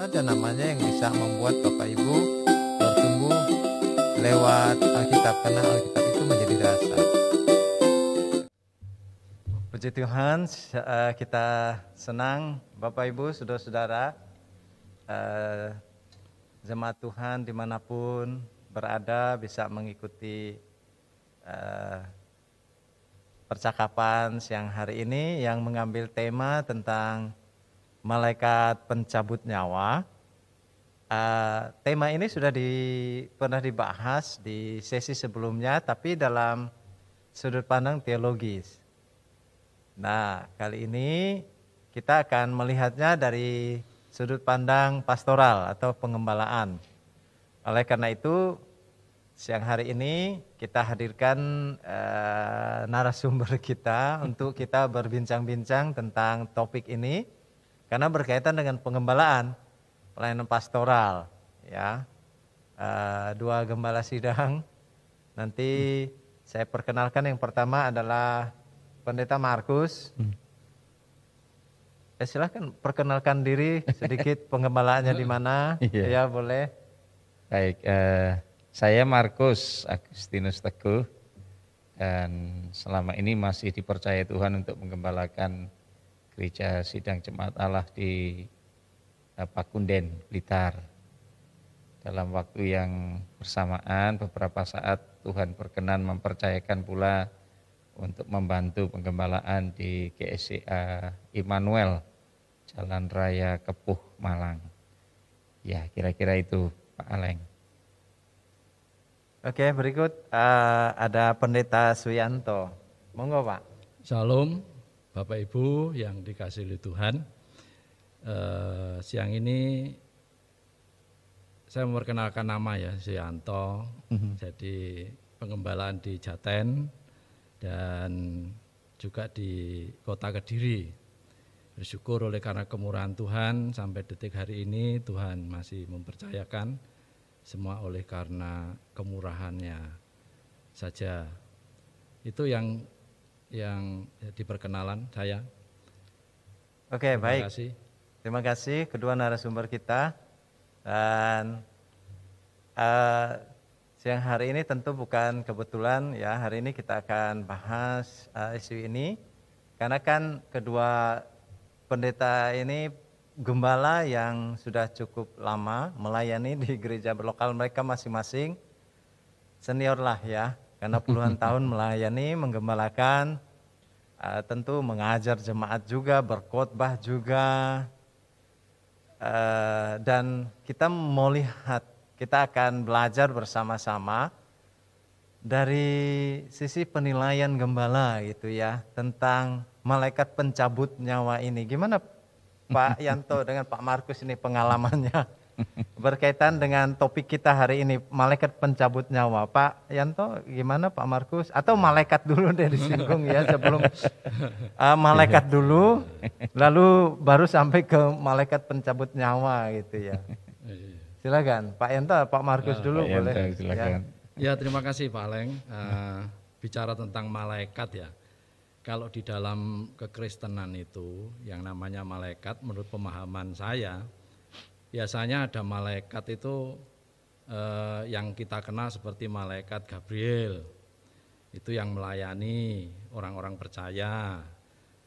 saja namanya yang bisa membuat Bapak Ibu bertumbuh lewat Alkitab, karena Alkitab itu menjadi dasar. Puji Tuhan, kita senang Bapak Ibu, saudara-saudara, jemaat Tuhan dimanapun berada bisa mengikuti percakapan siang hari ini yang mengambil tema tentang malaikat pencabut nyawa. Tema ini sudah pernah dibahas di sesi sebelumnya, tapi dalam sudut pandang teologis. Nah, kali ini kita akan melihatnya dari sudut pandang pastoral atau pengembalaan. Oleh karena itu, siang hari ini kita hadirkan narasumber kita untuk kita berbincang-bincang tentang topik ini, karena berkaitan dengan pengembalaan, pelayanan pastoral. Ya, dua gembala sidang. Nanti saya perkenalkan, yang pertama adalah Pendeta Markus. Silahkan perkenalkan diri sedikit, penggembalaannya di mana? Ya, boleh. Baik, saya Markus Agustinus Teguh, dan selama ini masih dipercaya Tuhan untuk menggembalakan Gereja Sidang Jemaat Allah di Pakunden, Blitar. Dalam waktu yang bersamaan, beberapa saat Tuhan berkenan mempercayakan pula untuk membantu penggembalaan di GSCA Immanuel, Jalan Raya Kepuh, Malang. Ya, kira-kira itu, Pak Aleng. Oke, berikut ada Pendeta Suyanto. Monggo, Pak. Shalom, Bapak Ibu yang dikasihi oleh Tuhan. Siang ini saya memperkenalkan nama ya, Suyanto. Jadi pengembalaan di Jaten dan juga di Kota Kediri. Bersyukur oleh karena kemurahan Tuhan sampai detik hari ini Tuhan masih mempercayakan semua oleh karena kemurahannya saja. Itu yang di perkenalan saya. Oke, baik. Kasih. Terima kasih kedua narasumber kita. Dan siang hari ini tentu bukan kebetulan ya, hari ini kita akan bahas isu ini karena kan kedua pendeta ini gembala yang sudah cukup lama melayani di gereja lokal mereka masing-masing, senior lah ya, karena puluhan tahun melayani, menggembalakan, tentu mengajar jemaat juga, berkhotbah juga, dan kita mau lihat, kita akan belajar bersama-sama dari sisi penilaian gembala gitu ya, tentang malaikat pencabut nyawa ini. Gimana Pak Yanto dengan Pak Markus ini pengalamannya berkaitan dengan topik kita hari ini, malaikat pencabut nyawa. Pak Yanto gimana, Pak Markus? Atau malaikat dulu deh disinggung ya, sebelum malaikat dulu, lalu baru sampai ke malaikat pencabut nyawa gitu ya. Silakan Pak Yanto, Pak Markus dulu Pak boleh. Yanto, silakan. Ya, terima kasih Pak Aleng. Bicara tentang malaikat ya, kalau di dalam kekristenan itu yang namanya malaikat, menurut pemahaman saya, biasanya ada malaikat itu yang kita kenal seperti malaikat Gabriel. Itu yang melayani orang-orang percaya.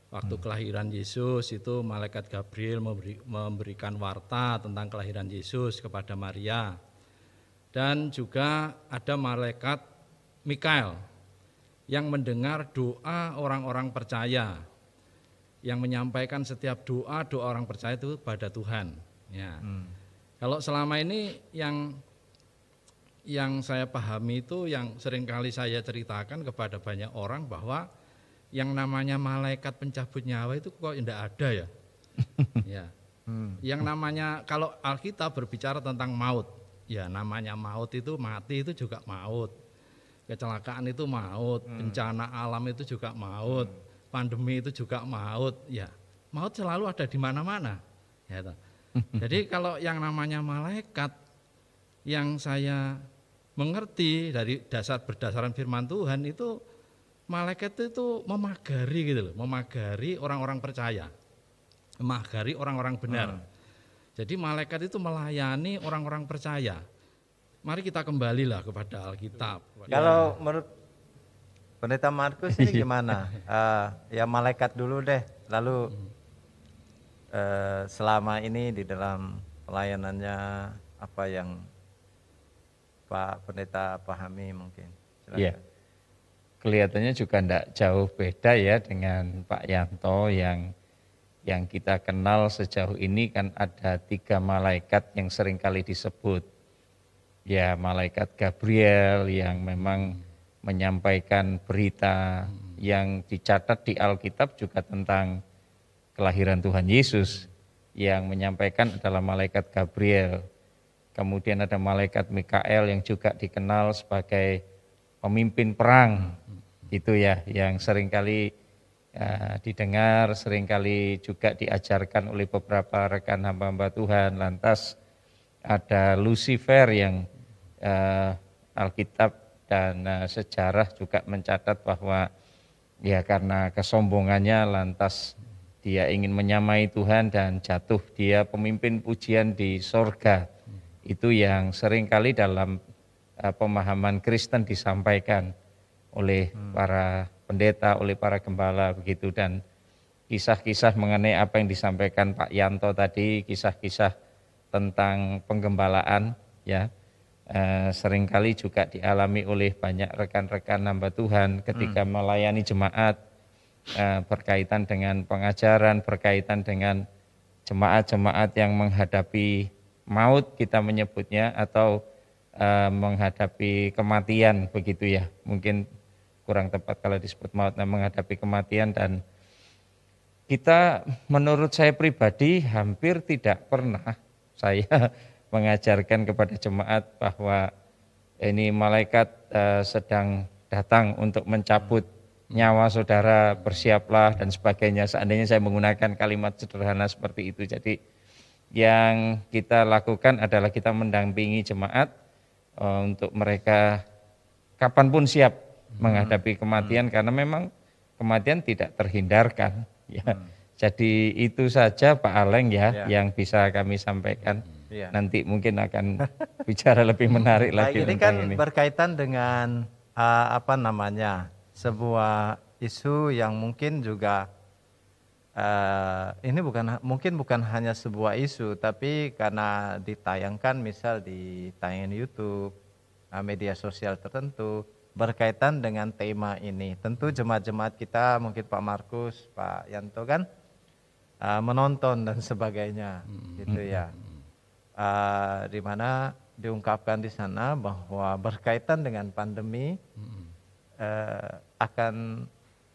Waktu kelahiran Yesus itu malaikat Gabriel memberikan warta tentang kelahiran Yesus kepada Maria. Dan juga ada malaikat Mikael yang mendengar doa orang-orang percaya, yang menyampaikan setiap doa orang percaya itu pada Tuhan. Ya. Kalau selama ini yang saya pahami itu, yang seringkali saya ceritakan kepada banyak orang, bahwa yang namanya malaikat pencabut nyawa itu kok tidak ada ya. Ya. Yang namanya, kalau Alkitab berbicara tentang maut, ya namanya maut itu, mati itu juga maut. Kecelakaan itu maut, bencana alam itu juga maut, pandemi itu juga maut. Ya, maut selalu ada di mana-mana. Ya, jadi kalau yang namanya malaikat, yang saya mengerti dari berdasarkan firman Tuhan itu, malaikat itu memagari gitu loh, memagari orang-orang percaya, memagari orang-orang benar. Jadi malaikat itu melayani orang-orang percaya. Mari kita kembalilah kepada Alkitab. Kalau menurut Pendeta Markus ini gimana? Ya malaikat dulu deh, lalu selama ini di dalam pelayanannya apa yang Pak Pendeta pahami mungkin? Silakan. Iya. Kelihatannya juga tidak jauh beda ya dengan Pak Yanto yang kita kenal sejauh ini kan ada 3 malaikat yang seringkali disebut. Ya malaikat Gabriel yang memang menyampaikan berita yang dicatat di Alkitab juga tentang kelahiran Tuhan Yesus. Yang menyampaikan adalah malaikat Gabriel. Kemudian ada malaikat Mikael yang juga dikenal sebagai pemimpin perang. Itu ya yang seringkali didengar, seringkali juga diajarkan oleh beberapa rekan hamba-hamba Tuhan. Lantas ada Lucifer yang Alkitab dan sejarah juga mencatat bahwa ya karena kesombongannya lantas dia ingin menyamai Tuhan dan jatuh dia pemimpin pujian di sorga. Itu yang seringkali dalam pemahaman Kristen disampaikan oleh para pendeta, oleh para gembala begitu. Dan kisah-kisah mengenai apa yang disampaikan Pak Yanto tadi, kisah-kisah tentang penggembalaan ya seringkali juga dialami oleh banyak rekan-rekan hamba Tuhan ketika melayani jemaat berkaitan dengan pengajaran, berkaitan dengan jemaat-jemaat yang menghadapi maut kita menyebutnya atau menghadapi kematian begitu ya. Mungkin kurang tepat kalau disebut maut, menghadapi kematian. Dan kita menurut saya pribadi hampir tidak pernah saya mengajarkan kepada jemaat bahwa ini malaikat sedang datang untuk mencabut nyawa saudara, bersiaplah dan sebagainya. Seandainya saya menggunakan kalimat sederhana seperti itu. Jadi yang kita lakukan adalah kita mendampingi jemaat untuk mereka kapanpun siap menghadapi kematian, karena memang kematian tidak terhindarkan ya. Jadi itu saja Pak Aleng ya yang bisa kami sampaikan. Nanti mungkin akan bicara lebih menarik lagi ini tentang kan ini. berkaitan dengan sebuah isu yang mungkin juga ini bukan hanya sebuah isu, tapi karena ditayangkan misal di tayangan YouTube, media sosial tertentu berkaitan dengan tema ini. Tentu jemaat-jemaat kita, mungkin Pak Markus, Pak Yanto kan menonton dan sebagainya, gitu ya. Di mana diungkapkan di sana bahwa berkaitan dengan pandemi akan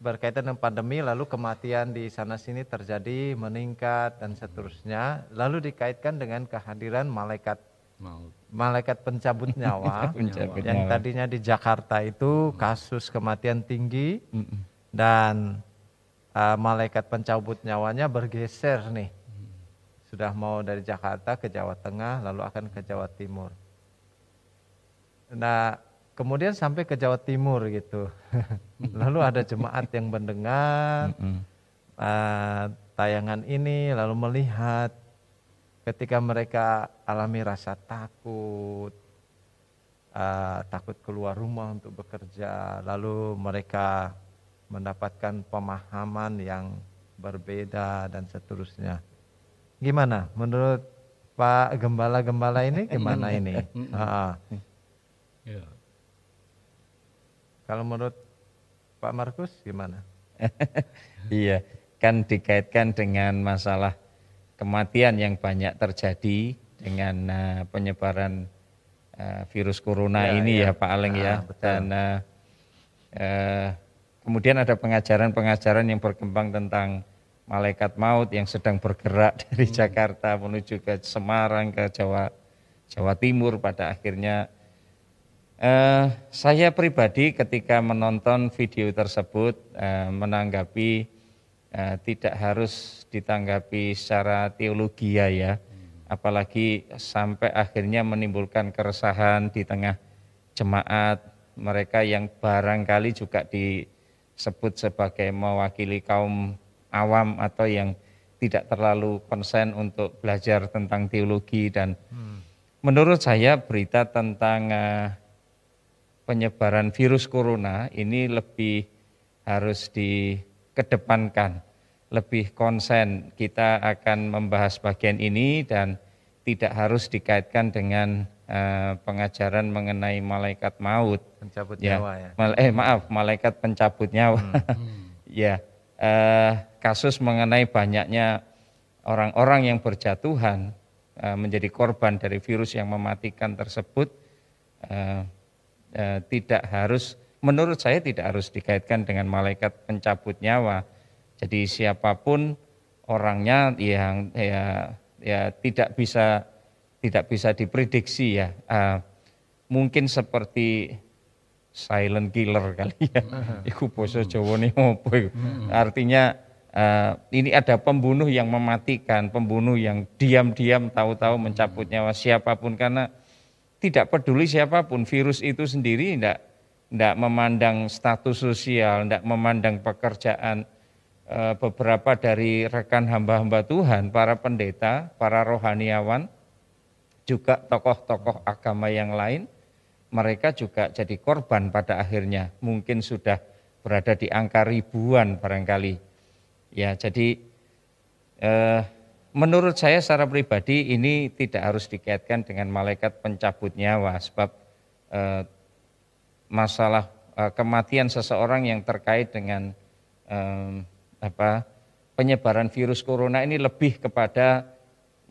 berkaitan dengan pandemi, lalu kematian di sana sini terjadi meningkat dan seterusnya, lalu dikaitkan dengan kehadiran malaikat pencabut nyawa yang tadinya di Jakarta itu kasus kematian tinggi dan malaikat pencabut nyawanya bergeser nih. Sudah mau dari Jakarta ke Jawa Tengah, lalu akan ke Jawa Timur. Nah, kemudian sampai ke Jawa Timur gitu. Lalu ada jemaat yang mendengar tayangan ini, lalu melihat ketika mereka alami rasa takut, takut keluar rumah untuk bekerja, lalu mereka mendapatkan pemahaman yang berbeda dan seterusnya. Gimana menurut Pak Gembala-Gembala ini gimana ini? Ya. Kalau menurut Pak Markus gimana? Iya, kan dikaitkan dengan masalah kematian yang banyak terjadi dengan penyebaran virus corona ini ya Pak Aleng ya. Betul. Dan kemudian ada pengajaran-pengajaran yang berkembang tentang malaikat maut yang sedang bergerak dari Jakarta menuju ke Semarang, ke Jawa Timur. Pada akhirnya saya pribadi ketika menonton video tersebut menanggapi tidak harus ditanggapi secara teologi ya, apalagi sampai akhirnya menimbulkan keresahan di tengah jemaat mereka yang barangkali juga disebut sebagai mewakili kaum awam atau yang tidak terlalu konsen untuk belajar tentang teologi dan menurut saya berita tentang penyebaran virus corona ini lebih harus dikedepankan, lebih konsen. Kita akan membahas bagian ini dan tidak harus dikaitkan dengan pengajaran mengenai malaikat maut. Pencabut Ya, nyawa ya. malaikat pencabut nyawa. Ya, kasus mengenai banyaknya orang-orang yang berjatuhan menjadi korban dari virus yang mematikan tersebut tidak harus, menurut saya tidak harus dikaitkan dengan malaikat pencabut nyawa. Jadi siapapun orangnya yang ya tidak bisa diprediksi ya. Mungkin seperti silent killer kali ya. Iku basa Jawane opo iku? Artinya ini ada pembunuh yang mematikan, pembunuh yang diam-diam tahu-tahu mencabut nyawa siapapun, karena tidak peduli siapapun, virus itu sendiri tidak memandang status sosial, tidak memandang pekerjaan. Beberapa dari rekan hamba-hamba Tuhan, para pendeta, para rohaniawan, juga tokoh-tokoh agama yang lain, mereka juga jadi korban pada akhirnya. Mungkin sudah berada di angka ribuan barangkali. Ya, jadi menurut saya secara pribadi ini tidak harus dikaitkan dengan malaikat pencabut nyawa, sebab masalah kematian seseorang yang terkait dengan penyebaran virus corona ini lebih kepada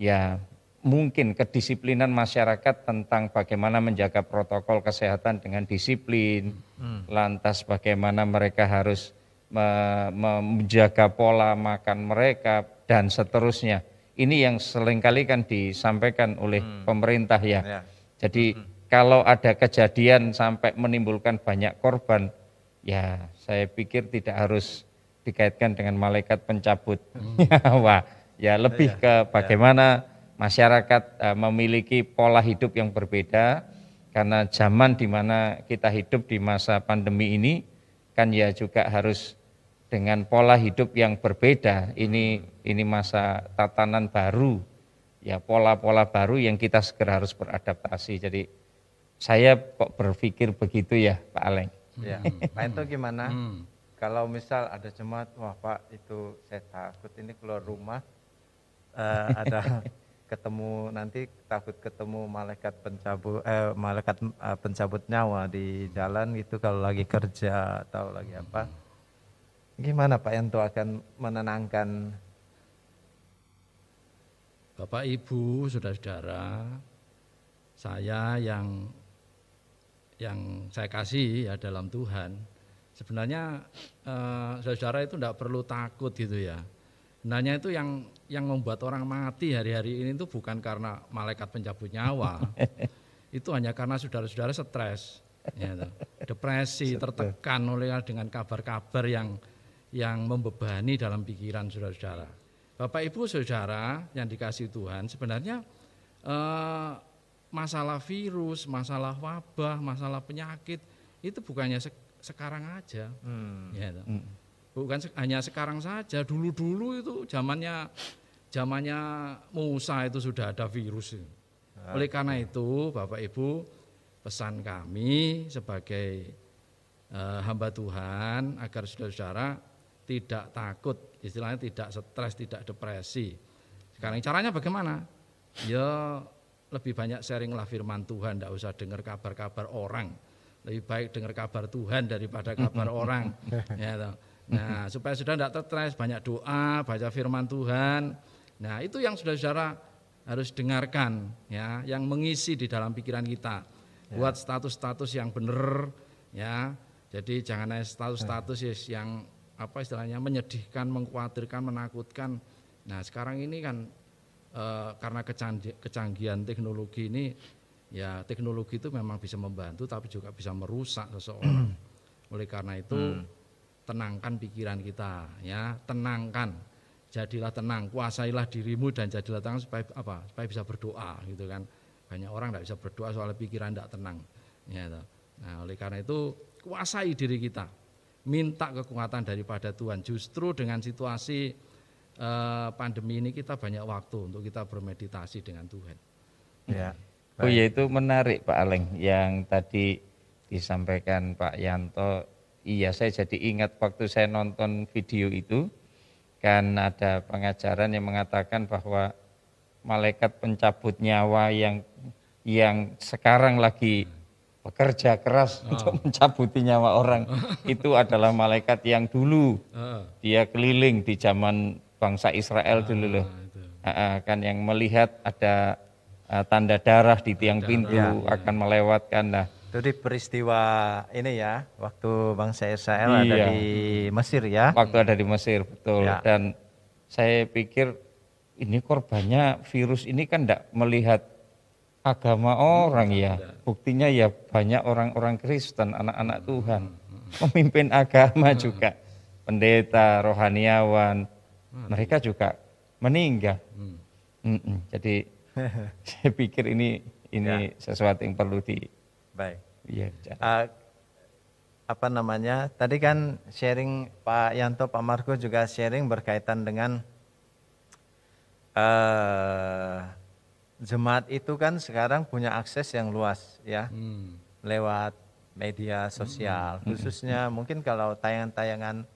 ya mungkin kedisiplinan masyarakat tentang bagaimana menjaga protokol kesehatan dengan disiplin, lantas bagaimana mereka harus menjaga pola makan mereka dan seterusnya. Ini yang seringkali kan disampaikan oleh pemerintah ya. Jadi kalau ada kejadian sampai menimbulkan banyak korban, ya saya pikir tidak harus dikaitkan dengan malaikat pencabut nyawa. Ya lebih ke bagaimana masyarakat memiliki pola hidup yang berbeda, karena zaman di mana kita hidup di masa pandemi ini kan ya juga harus dengan pola hidup yang berbeda. Ini masa tatanan baru, ya pola-pola baru yang kita segera harus beradaptasi. Jadi saya kok berpikir begitu ya Pak Aleng. Ya, Pak Ento gimana? Kalau misal ada jemaat, wah Pak itu saya takut ini keluar rumah ada ketemu nanti takut ketemu malaikat pencabut nyawa di jalan gitu kalau lagi kerja atau lagi apa. Gimana Pak Yanto akan menenangkan Bapak Ibu, saudara-saudara, saya yang saya kasih ya dalam Tuhan, sebenarnya saudara itu tidak perlu takut gitu ya. Sebenarnya itu yang membuat orang mati hari-hari ini itu bukan karena malaikat pencabut nyawa, itu hanya karena saudara-saudara stres, ya, depresi, tertekan oleh dengan kabar-kabar yang membebani dalam pikiran saudara-saudara. Bapak Ibu saudara yang dikasihi Tuhan, sebenarnya masalah virus, masalah wabah, masalah penyakit itu bukannya sekarang aja, ya, bukan hanya sekarang saja. Dulu-dulu itu zamannya Musa itu sudah ada virus. Oleh karena itu, Bapak Ibu, pesan kami sebagai hamba Tuhan agar saudara-saudara tidak takut, istilahnya tidak stres, tidak depresi. Sekarang caranya bagaimana? Ya lebih banyak sharinglah firman Tuhan, tidak usah dengar kabar-kabar orang. Lebih baik dengar kabar Tuhan daripada kabar orang. Ya, nah, supaya sudah tidak stres, banyak doa, baca firman Tuhan. Nah, itu yang saudara-saudara harus dengarkan, ya, yang mengisi di dalam pikiran kita. Buat status-status yang benar, ya. Jadi jangan ada status-status yang apa istilahnya menyedihkan, mengkhawatirkan, menakutkan. Nah sekarang ini kan karena kecanggihan teknologi ini, ya teknologi itu memang bisa membantu tapi juga bisa merusak seseorang. Oleh karena itu tenangkan pikiran kita, ya tenangkan, jadilah tenang, kuasailah dirimu dan jadilah tenang supaya apa? Supaya bisa berdoa gitu kan. Banyak orang tidak bisa berdoa soal pikiran tidak tenang. Ya, nah oleh karena itu kuasai diri kita. Minta kekuatan daripada Tuhan. Justru dengan situasi pandemi ini kita banyak waktu untuk kita bermeditasi dengan Tuhan. Ya. Oh ya, itu menarik Pak Aleng yang tadi disampaikan Pak Yanto. Iya, saya jadi ingat waktu saya nonton video itu, kan ada pengajaran yang mengatakan bahwa malaikat pencabut nyawa yang sekarang lagi bekerja keras untuk mencabuti nyawa orang itu adalah malaikat yang dulu dia keliling di zaman bangsa Israel dulu loh. Kan yang melihat ada tanda darah di tiang pintu akan melewatkan. Nah, Itu di peristiwa ini ya, waktu bangsa Israel ada Iya. di Mesir ya. waktu ada di Mesir, betul. Ya. Dan saya pikir ini korbannya virus ini kan tidak melihat agama orang ya. Buktinya ya banyak orang-orang Kristen, anak-anak Tuhan, pemimpin agama juga, pendeta, rohaniawan, mereka juga meninggal. Jadi saya pikir ini sesuatu yang perlu Baik. bicara. Apa namanya? Tadi kan sharing Pak Yanto, Pak Markus juga sharing berkaitan dengan jemaat itu kan sekarang punya akses yang luas ya, lewat media sosial. Khususnya mungkin kalau tayangan-tayangan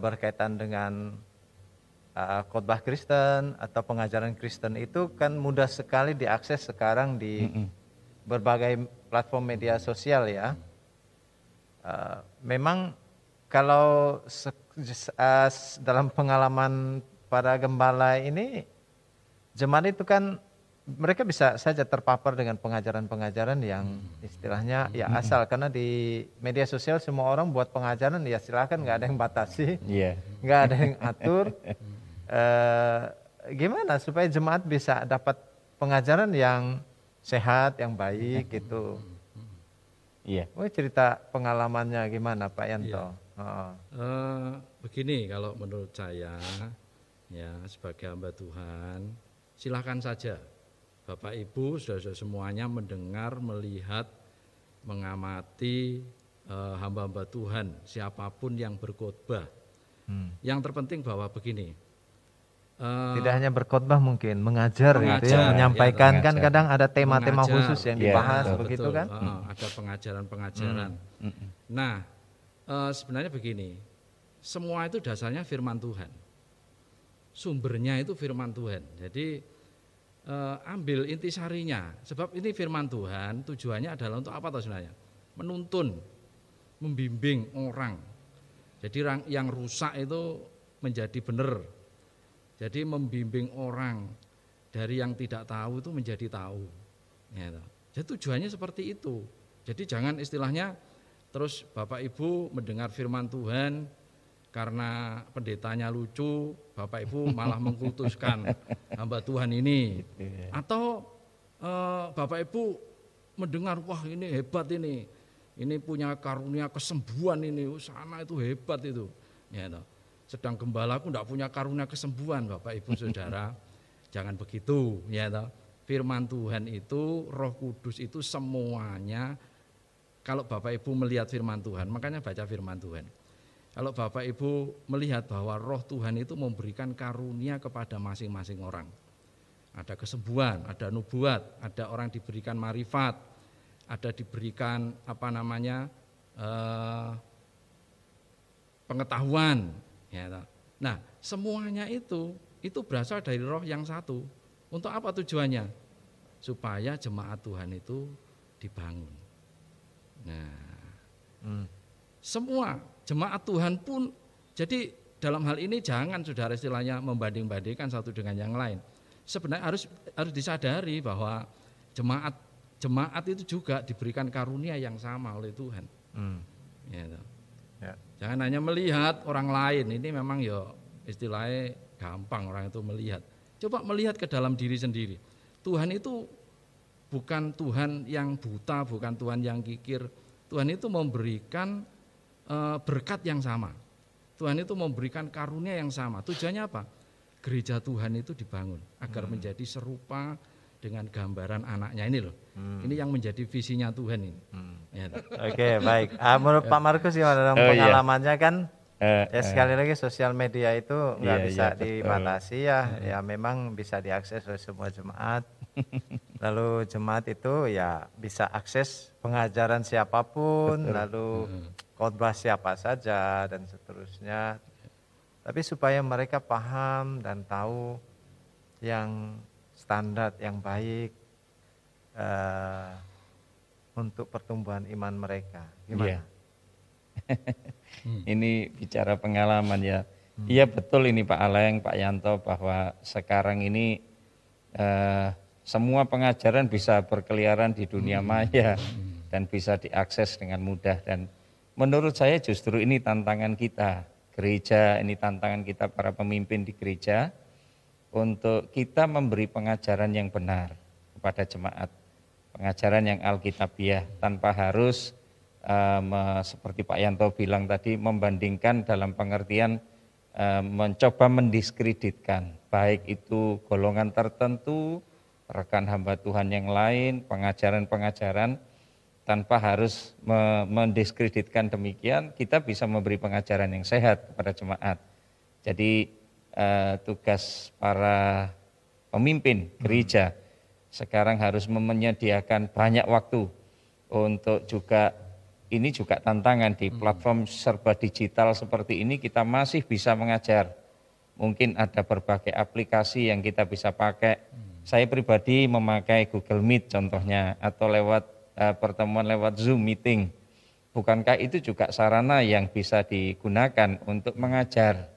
berkaitan dengan khotbah Kristen atau pengajaran Kristen itu kan mudah sekali diakses sekarang di berbagai platform media sosial ya. Memang kalau dalam pengalaman para gembala ini, jemaat itu kan mereka bisa saja terpapar dengan pengajaran-pengajaran yang istilahnya ya asal, karena di media sosial semua orang buat pengajaran ya silakan, nggak ada yang batasi, nggak ada yang atur. Gimana supaya jemaat bisa dapat pengajaran yang sehat, yang baik gitu. Iya. Oh, cerita pengalamannya gimana Pak Yanto? Begini kalau menurut saya ya sebagai hamba Tuhan, silakan saja Bapak Ibu saudara semuanya mendengar, melihat, mengamati hamba-hamba Tuhan siapapun yang berkhotbah. Yang terpenting bahwa begini. Tidak hanya berkhotbah, mungkin mengajar gitu ya, Mengajar, menyampaikan ya, kan mengajar. kadang ada tema-tema Mengajar. khusus yang dibahas betul. begitu kan? Ada pengajaran-pengajaran. Nah, sebenarnya begini, semua itu dasarnya firman Tuhan. Sumbernya itu firman Tuhan. Jadi ambil intisarinya. Sebab ini firman Tuhan tujuannya adalah untuk apa toh sebenarnya? Menuntun, membimbing orang. Jadi yang rusak itu menjadi benar. Jadi membimbing orang dari yang tidak tahu itu menjadi tahu. Ya, jadi tujuannya seperti itu. Jadi jangan istilahnya terus Bapak Ibu mendengar firman Tuhan karena pendetanya lucu, Bapak Ibu malah mengkultuskan hamba Tuhan ini. Atau Bapak Ibu mendengar, wah ini hebat ini punya karunia kesembuhan ini, sana itu hebat itu. Ya, sedang gembalaku tidak punya karunia kesembuhan, Bapak Ibu Saudara. Jangan begitu, ya toh. Firman Tuhan itu, Roh Kudus itu semuanya. Kalau Bapak Ibu melihat firman Tuhan, makanya baca firman Tuhan. Kalau Bapak Ibu melihat bahwa Roh Tuhan itu memberikan karunia kepada masing-masing orang. Ada kesembuhan, ada nubuat, ada orang diberikan marifat, ada diberikan pengetahuan. Ya, nah, semuanya itu berasal dari Roh yang satu. Untuk apa tujuannya? Supaya jemaat Tuhan itu dibangun. Nah, semua jemaat Tuhan pun, jadi dalam hal ini jangan saudara istilahnya membanding-bandingkan satu dengan yang lain. Sebenarnya harus disadari bahwa jemaat itu juga diberikan karunia yang sama oleh Tuhan. Ya, jangan hanya melihat orang lain, ini memang ya istilahnya gampang orang itu melihat. Coba melihat ke dalam diri sendiri. Tuhan itu bukan Tuhan yang buta, bukan Tuhan yang kikir. Tuhan itu memberikan berkat yang sama. Tuhan itu memberikan karunia yang sama. Tujuannya apa? Gereja Tuhan itu dibangun agar menjadi serupa dengan gambaran anaknya ini loh. Ini yang menjadi visinya Tuhan ini. Ya, Oke, baik. Menurut Pak Markus gimana dalam pengalamannya kan Ya sekali lagi sosial media itu nggak Iya, bisa iya, betul. dibatasi ya, ya memang bisa diakses oleh semua jemaat. Lalu jemaat itu ya bisa akses pengajaran siapapun, lalu khotbah siapa saja dan seterusnya. Tapi supaya mereka paham dan tahu yang standar yang baik eh, untuk pertumbuhan iman mereka. Iya. Gimana? Ini bicara pengalaman ya. Iya betul ini Pak Aleng, Pak Yanto, bahwa sekarang ini semua pengajaran bisa berkeliaran di dunia maya dan bisa diakses dengan mudah. Dan menurut saya justru ini tantangan kita, gereja, ini tantangan kita para pemimpin di gereja, untuk kita memberi pengajaran yang benar kepada jemaat. Pengajaran yang alkitabiah tanpa harus seperti Pak Yanto bilang tadi, membandingkan dalam pengertian mencoba mendiskreditkan, baik itu golongan tertentu, rekan hamba Tuhan yang lain, pengajaran-pengajaran, tanpa harus mendiskreditkan demikian, kita bisa memberi pengajaran yang sehat kepada jemaat. Jadi tugas para pemimpin gereja sekarang harus menyediakan banyak waktu untuk juga, ini juga tantangan di platform serba digital seperti ini, kita masih bisa mengajar. Mungkin ada berbagai aplikasi yang kita bisa pakai. Saya pribadi memakai Google Meet contohnya, atau lewat pertemuan lewat Zoom meeting. Bukankah itu juga sarana yang bisa digunakan untuk mengajar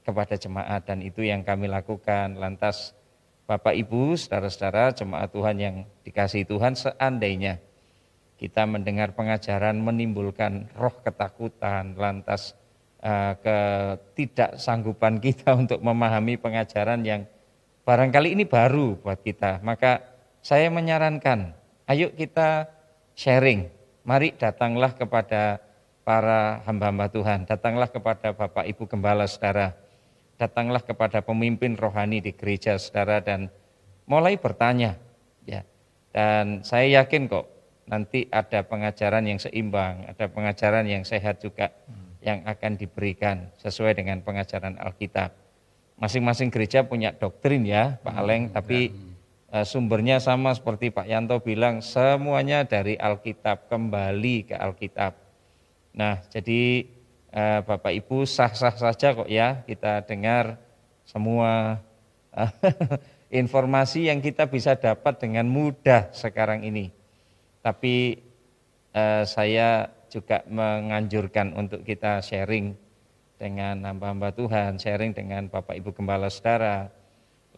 kepada jemaat, dan itu yang kami lakukan. Lantas Bapak Ibu, saudara-saudara jemaat Tuhan yang dikasihi Tuhan, seandainya kita mendengar pengajaran menimbulkan roh ketakutan, lantas ketidaksanggupan kita untuk memahami pengajaran yang barangkali ini baru buat kita, maka saya menyarankan, ayo kita sharing. Mari datanglah kepada para hamba-hamba Tuhan, datanglah kepada Bapak Ibu Gembala saudara, datanglah kepada pemimpin rohani di gereja saudara, dan mulai bertanya. Ya. Dan saya yakin kok nanti ada pengajaran yang seimbang, ada pengajaran yang sehat juga yang akan diberikan sesuai dengan pengajaran Alkitab. Masing-masing gereja punya doktrin ya Pak Aleng, tapi sumbernya sama seperti Pak Yanto bilang, semuanya dari Alkitab, kembali ke Alkitab. Nah, jadi Bapak Ibu sah-sah saja kok ya kita dengar semua informasi yang kita bisa dapat dengan mudah sekarang ini. Tapi saya juga menganjurkan untuk kita sharing dengan hamba-hamba Tuhan, sharing dengan Bapak Ibu Gembala saudara.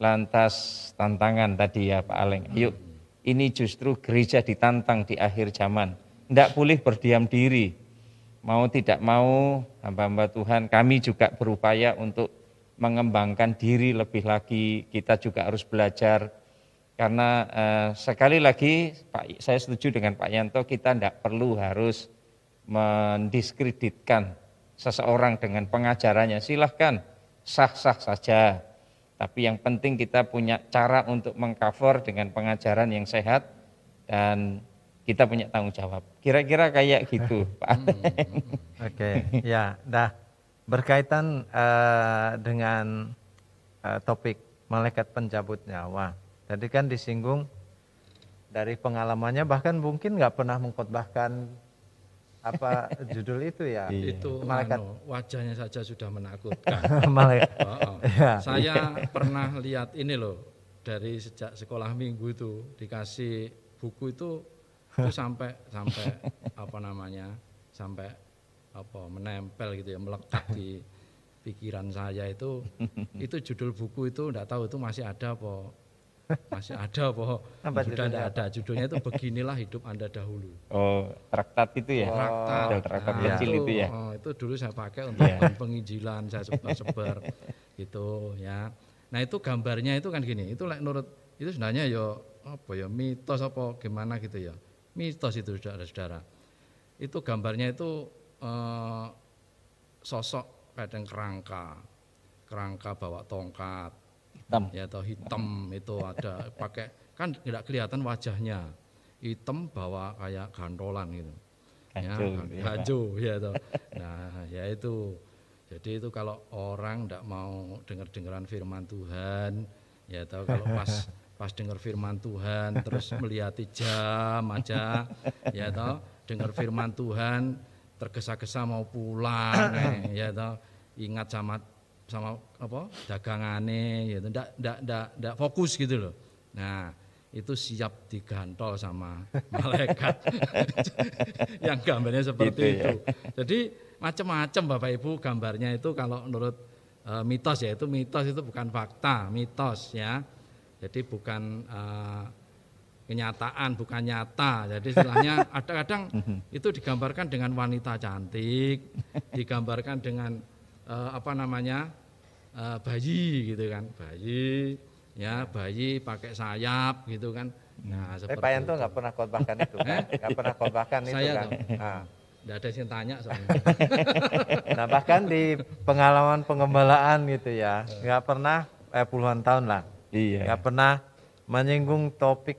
Lantas tantangan tadi ya Pak Aleng, ayo ini justru gereja ditantang di akhir zaman. Tidak boleh berdiam diri, mau tidak mau hamba-hamba Tuhan, kami juga berupaya untuk mengembangkan diri lebih lagi, kita juga harus belajar. Karena sekali lagi saya setuju dengan Pak Yanto, kita tidak perlu harus mendiskreditkan seseorang dengan pengajarannya. Silahkan, sah-sah saja. Tapi yang penting kita punya cara untuk mengcover dengan pengajaran yang sehat dan kita punya tanggung jawab. Kira-kira kayak gitu, Pak. Oke, ya, dah berkaitan dengan topik malaikat pencabut nyawa. Tadi kan disinggung dari pengalamannya, bahkan mungkin nggak pernah mengkhotbahkan apa judul itu ya. Itu Malaikat wajahnya saja sudah menakutkan. malaikat. Ya. Saya pernah lihat ini loh, dari sejak sekolah minggu itu dikasih buku itu sampai apa namanya, sampai apa menempel gitu ya, melekat di pikiran saya itu judul buku itu enggak tahu itu masih ada apa sudah tidak ada. Judulnya itu Beginilah Hidup Anda Dahulu. Oh, traktat itu ya? Traktat kecil itu ya? Itu dulu saya pakai untuk penginjilan, saya sebar-sebar gitu ya. Nah itu gambarnya itu kan gini, itu menurut itu sebenarnya ya apa ya, mitos apa gimana gitu ya. Mitos itu saudara-saudara. Itu gambarnya itu sosok kadang kerangka bawa tongkat, hitam ya, atau hitam itu ada pakai, kan tidak kelihatan wajahnya, hitam bawa kayak gantolan gitu, ganjo ya toh. Nah ya itu Jadi itu kalau orang tidak mau dengar-dengaran firman Tuhan, ya tahu kalau pas dengar firman Tuhan terus melihati jam aja, ya tahu dengar firman Tuhan tergesa-gesa mau pulang, ya tahu ingat sama apa dagangane, gitu, ndak fokus gitu loh. Nah itu siap digantol sama malaikat yang gambarnya seperti Gitu ya. itu. Jadi macam-macam Bapak Ibu gambarnya itu kalau menurut mitos ya, itu mitos, itu bukan fakta, mitos ya. Jadi bukan kenyataan, bukan nyata. Jadi istilahnya kadang-kadang itu digambarkan dengan wanita cantik, digambarkan dengan bayi gitu kan, bayi pakai sayap gitu kan. Nah, Tapi seperti Pak Yanto itu. nggak pernah khotbahkan itu kan? Nggak pernah khotbahkan itu Saya kan? tahu. Nah. Nggak ada yang tanya soalnya. Nah bahkan di pengalaman pengembalaan gitu ya, nggak pernah puluhan tahun lah, Iya. nggak pernah menyinggung topik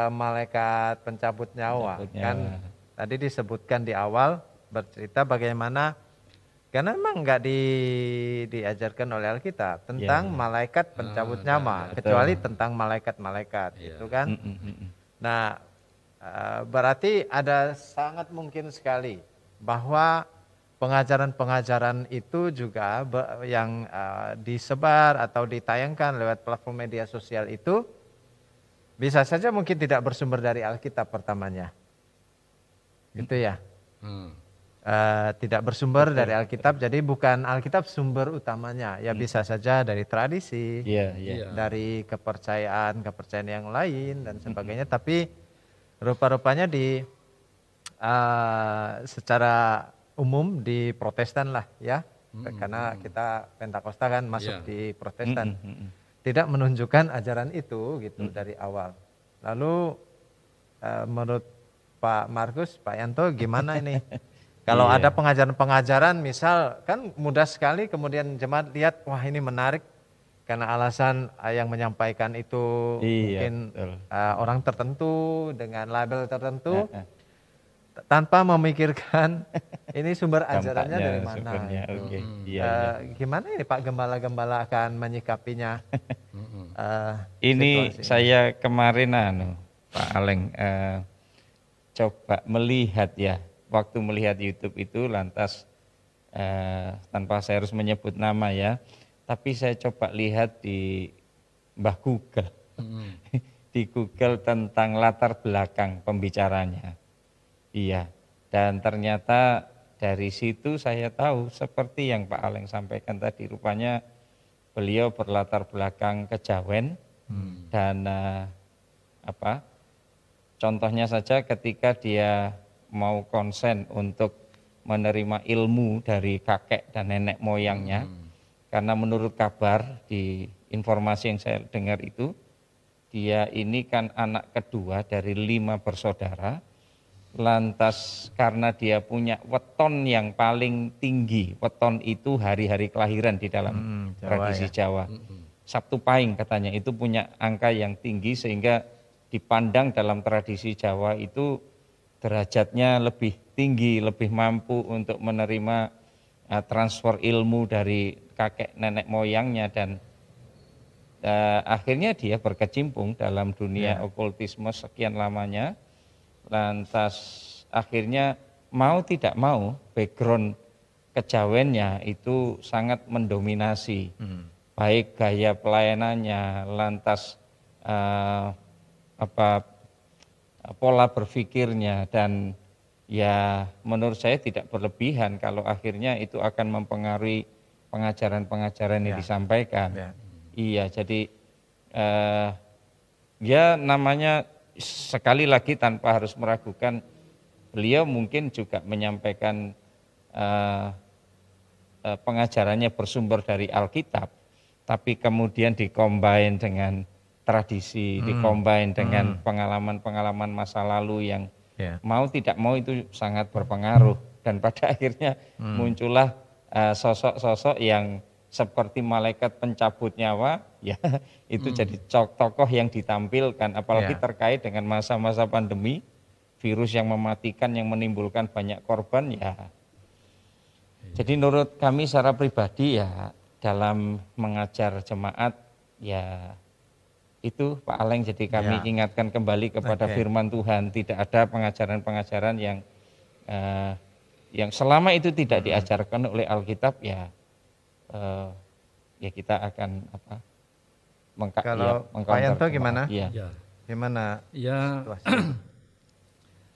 malaikat pencabut nyawa. Pencabut Kan nyawa. tadi disebutkan di awal bercerita bagaimana, karena memang nggak diajarkan oleh Alkitab tentang Ya. malaikat pencabut nyawa, enggak. kecuali tentang malaikat-malaikat, Iya. itu kan. Nah, berarti ada sangat mungkin sekali bahwa pengajaran-pengajaran itu juga yang disebar atau ditayangkan lewat platform media sosial itu bisa saja mungkin tidak bersumber dari Alkitab pertamanya. Gitu ya. Tidak bersumber dari Alkitab, jadi bukan Alkitab sumber utamanya. Ya bisa saja dari tradisi, Iya. dari kepercayaan yang lain dan sebagainya, tapi rupa-rupanya secara umum di Protestan lah ya, karena kita Pentakosta kan masuk di Protestan, tidak menunjukkan ajaran itu gitu dari awal. Lalu menurut Pak Markus, Pak Yanto gimana ini? Kalau ada pengajaran-pengajaran misal kan mudah sekali kemudian jemaat lihat, wah ini menarik, karena alasan yang menyampaikan itu mungkin orang tertentu dengan label tertentu, tanpa memikirkan ini sumber ajarannya dari mana. Gitu. Gimana ini Pak Gembala-Gembala akan menyikapinya? Ini saya kemarin Pak Aleng coba melihat ya, waktu melihat YouTube itu lantas tanpa saya harus menyebut nama ya, tapi saya coba lihat di Mbah Google, di Google tentang latar belakang pembicaranya. Iya, dan ternyata dari situ saya tahu seperti yang Pak Aleng sampaikan tadi, rupanya beliau berlatar belakang kejawen dan contohnya saja ketika dia mau konsen untuk menerima ilmu dari kakek dan nenek moyangnya. Karena menurut kabar di informasi yang saya dengar itu, dia ini kan anak kedua dari 5 bersaudara. Lantas karena dia punya weton yang paling tinggi, weton itu hari-hari kelahiran di dalam tradisi Jawa. Sabtu Pahing katanya itu punya angka yang tinggi sehingga dipandang dalam tradisi Jawa itu derajatnya lebih tinggi, lebih mampu untuk menerima transfer ilmu dari kakek nenek moyangnya, dan akhirnya dia berkecimpung dalam dunia okultisme sekian lamanya. Lantas akhirnya mau tidak mau background kejawennya itu sangat mendominasi, baik gaya pelayanannya, lantas pola berpikirnya, dan ya menurut saya tidak berlebihan kalau akhirnya itu akan mempengaruhi pengajaran-pengajaran yang disampaikan. Iya, jadi ya namanya sekali lagi tanpa harus meragukan, beliau mungkin juga menyampaikan pengajarannya bersumber dari Alkitab, tapi kemudian dikombin dengan tradisi, dikombin dengan pengalaman-pengalaman masa lalu yang mau tidak mau itu sangat berpengaruh, dan pada akhirnya muncullah sosok-sosok yang seperti malaikat pencabut nyawa, ya itu jadi tokoh yang ditampilkan, apalagi terkait dengan masa-masa pandemi, virus yang mematikan, yang menimbulkan banyak korban, ya Jadi menurut kami secara pribadi ya dalam mengajar jemaat ya itu Pak Aleng, jadi kami Ya. ingatkan kembali kepada Oke. firman Tuhan, tidak ada pengajaran-pengajaran yang selama itu tidak diajarkan oleh Alkitab ya ya kita akan Kalau Pak mengcounter Yanto ke gimana? Iya. Ya, Gimana ya situasi?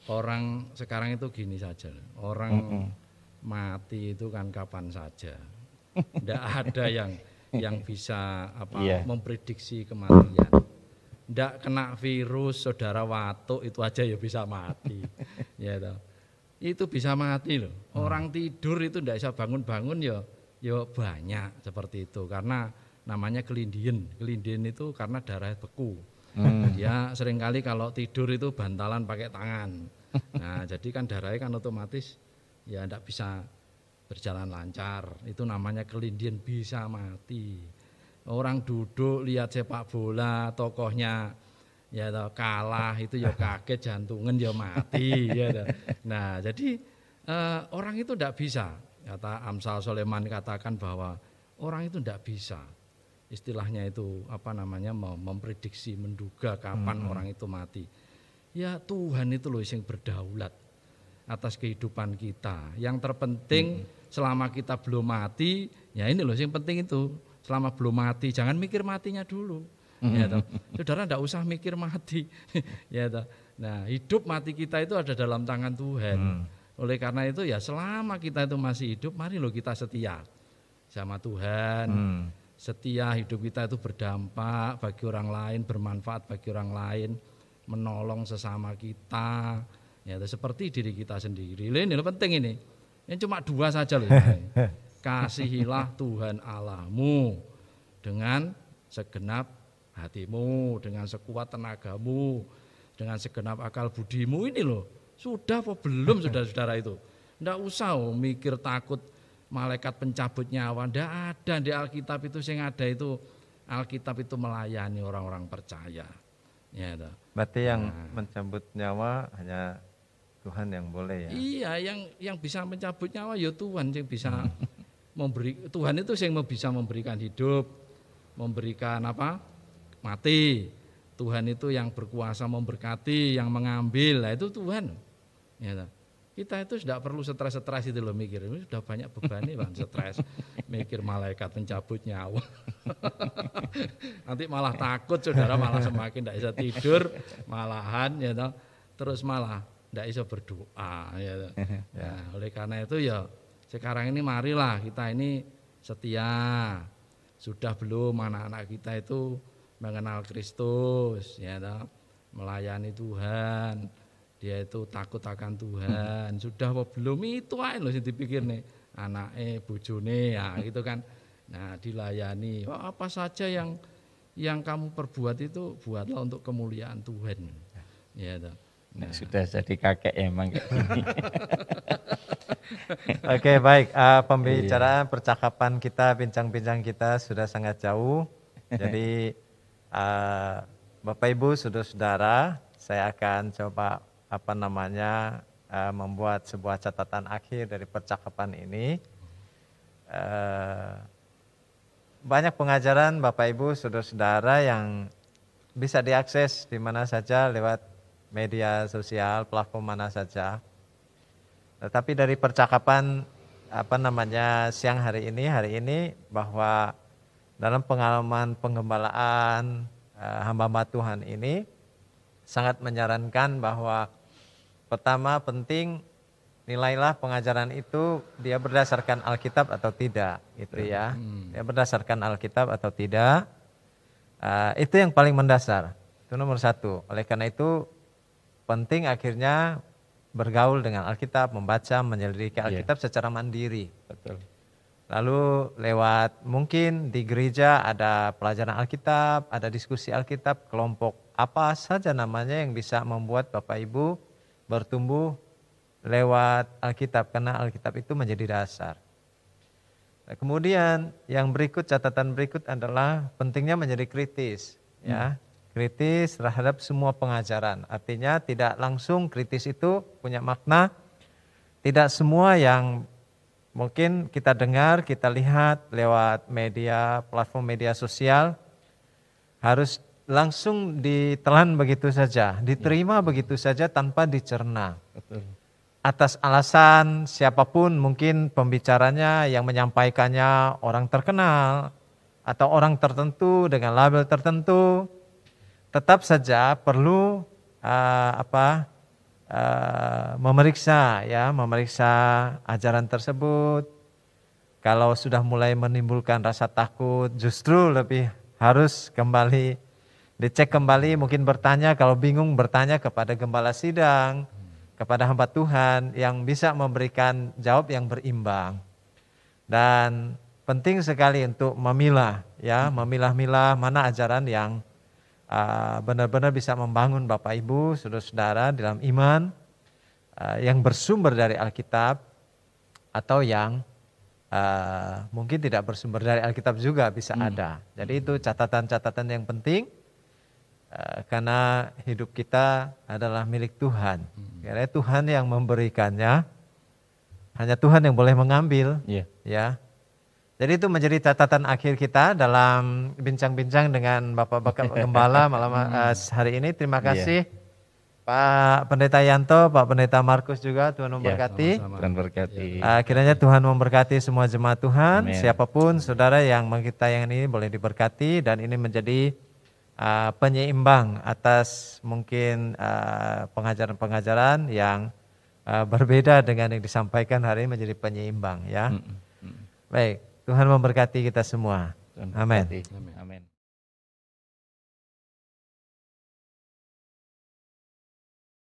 orang sekarang itu gini saja, orang mati itu kan kapan saja, tidak ada yang bisa Iya. memprediksi kematian. Tidak kena virus, saudara watuk itu aja ya bisa mati, ya toh. Itu bisa mati loh. Orang tidur itu tidak bisa bangun-bangun ya banyak seperti itu karena namanya kelindian. Kelindian itu karena darah beku. Dia seringkali kalau tidur itu bantalan pakai tangan. Nah, jadi kan darahnya kan otomatis ya tidak bisa berjalan lancar. Itu namanya kelindian, bisa mati. Orang duduk lihat sepak bola, tokohnya ya kalah itu ya kaget, jantungan ya mati ya. Nah, jadi orang itu tidak bisa. Kata Amsal Soleman katakan bahwa orang itu tidak bisa. Istilahnya itu memprediksi, menduga kapan orang itu mati. Ya Tuhan itu loh yang berdaulat atas kehidupan kita. Yang terpenting selama kita belum mati, ya ini loh yang penting itu. Selama belum mati, jangan mikir matinya dulu. Ya toh. Saudara tidak usah mikir mati. Ya toh. Nah, hidup mati kita itu ada dalam tangan Tuhan. Oleh karena itu ya selama kita itu masih hidup, mari loh kita setia sama Tuhan. Setia, hidup kita itu berdampak bagi orang lain, bermanfaat bagi orang lain, menolong sesama kita. Ya seperti diri kita sendiri. Ini penting ini. Ini cuma dua saja loh. Kasihilah Tuhan Allahmu dengan segenap hatimu, dengan sekuat tenagamu, dengan segenap akal budimu. Ini loh, sudah apa belum saudara-saudara itu? Tidak usah mikir takut malaikat pencabut nyawa. Tidak ada di Alkitab itu, yang ada itu Alkitab itu melayani orang-orang percaya. Ya, Berarti yang mencabut nyawa hanya Tuhan yang boleh ya? Iya, yang bisa mencabut nyawa ya Tuhan yang bisa memberi. Tuhan itu yang bisa memberikan hidup, memberikan mati. Tuhan itu yang berkuasa memberkati, yang mengambil. Nah, itu Tuhan. Ya, kita itu tidak perlu stres-stres itu loh mikir. Ini sudah banyak beban nih Bang, stres mikir malaikat pencabut nyawa. Nanti malah takut saudara, malah semakin tidak bisa tidur, malahan ya toh, terus malah tidak bisa berdoa ya toh. Nah, oleh karena itu ya sekarang ini marilah kita ini setia. Sudah belum anak-anak kita itu mengenal Kristus ya toh, melayani Tuhan. Dia itu takut akan Tuhan. Sudah apa belum itu aja loh sing dipikir nih. Anake, bojone ya gitu kan. Nah, dilayani. Apa saja yang kamu perbuat itu buatlah untuk kemuliaan Tuhan. Ya toh. Nah, sudah jadi kakek emang kayak gini. Oke, baik. Pembicaraan, percakapan kita, bincang-bincang kita sudah sangat jauh. Jadi Bapak Ibu, saudara-saudara, saya akan coba membuat sebuah catatan akhir dari percakapan ini. Banyak pengajaran Bapak Ibu, saudara-saudara yang bisa diakses di mana saja lewat media sosial, platform mana saja. Tetapi dari percakapan siang hari ini bahwa dalam pengalaman penggembalaan hamba-hamba Tuhan ini sangat menyarankan bahwa pertama penting nilailah pengajaran itu dia berdasarkan Alkitab atau tidak, gitu ya. Dia berdasarkan Alkitab atau tidak, itu yang paling mendasar. Itu nomor satu. Oleh karena itu penting akhirnya bergaul dengan Alkitab, membaca, menyelidiki Alkitab secara mandiri. Betul. Lalu lewat mungkin di gereja ada pelajaran Alkitab, ada diskusi Alkitab, kelompok apa saja namanya yang bisa membuat Bapak Ibu bertumbuh lewat Alkitab, karena Alkitab itu menjadi dasar. Nah, kemudian yang berikut, catatan berikut adalah pentingnya menjadi kritis, ya, kritis terhadap semua pengajaran. Artinya tidak langsung kritis itu punya makna tidak semua yang mungkin kita dengar, kita lihat lewat media, platform media sosial, harus langsung ditelan begitu saja, diterima begitu saja tanpa dicerna. Betul. Atas alasan siapapun, mungkin pembicaranya yang menyampaikannya orang terkenal atau orang tertentu dengan label tertentu, tetap saja perlu memeriksa ajaran tersebut. Kalau sudah mulai menimbulkan rasa takut, justru lebih harus kembali dicek kembali, mungkin bertanya, kalau bingung bertanya kepada gembala sidang, kepada hamba Tuhan yang bisa memberikan jawab yang berimbang. Dan penting sekali untuk memilah-milah mana ajaran yang benar-benar bisa membangun Bapak Ibu, saudara-saudara dalam iman, yang bersumber dari Alkitab, atau yang mungkin tidak bersumber dari Alkitab juga bisa ada. Jadi itu catatan-catatan yang penting, karena hidup kita adalah milik Tuhan. Karena Tuhan yang memberikannya, hanya Tuhan yang boleh mengambil. Ya. Jadi itu menjadi catatan akhir kita dalam bincang-bincang dengan Bapak-Bapak Gembala malam hari ini. Terima kasih Pak Pendeta Yanto, Pak Pendeta Markus juga. Tuhan memberkati. Tuhan berkati. Kiranya Tuhan memberkati semua jemaat Tuhan. Amen. Siapapun saudara yang mengitayan ini boleh diberkati, dan ini menjadi penyeimbang atas mungkin pengajaran-pengajaran yang berbeda dengan yang disampaikan hari ini, menjadi penyeimbang ya. Baik, Tuhan memberkati kita semua. Amin. Amin.